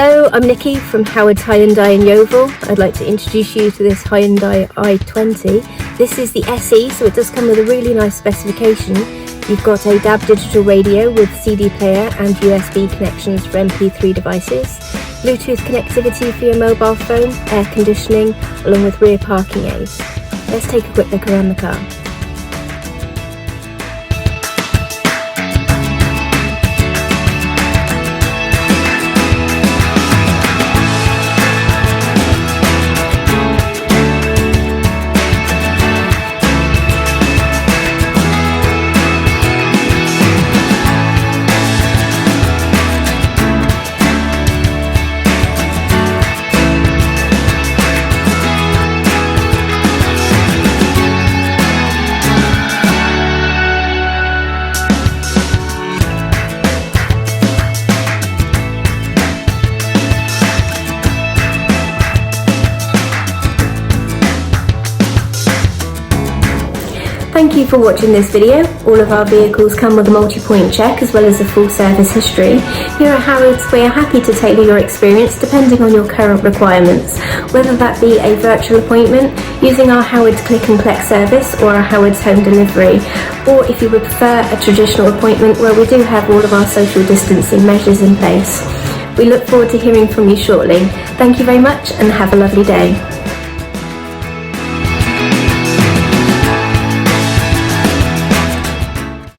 Hello, I'm Nikki from Howard's Hyundai in Yeovil. I'd like to introduce you to this Hyundai i20. This is the SE, so it does come with a really nice specification. You've got a DAB digital radio with CD player and USB connections for MP3 devices, Bluetooth connectivity for your mobile phone, air conditioning, along with rear parking aids. Let's take a quick look around the car. Thank you for watching this video. All of our vehicles come with a multi-point check as well as a full service history. Here at Howard's, we are happy to tailor your experience depending on your current requirements, whether that be a virtual appointment, using our Howard's Click and Collect service or our Howard's Home Delivery, or if you would prefer a traditional appointment where we do have all of our social distancing measures in place. We look forward to hearing from you shortly. Thank you very much and have a lovely day.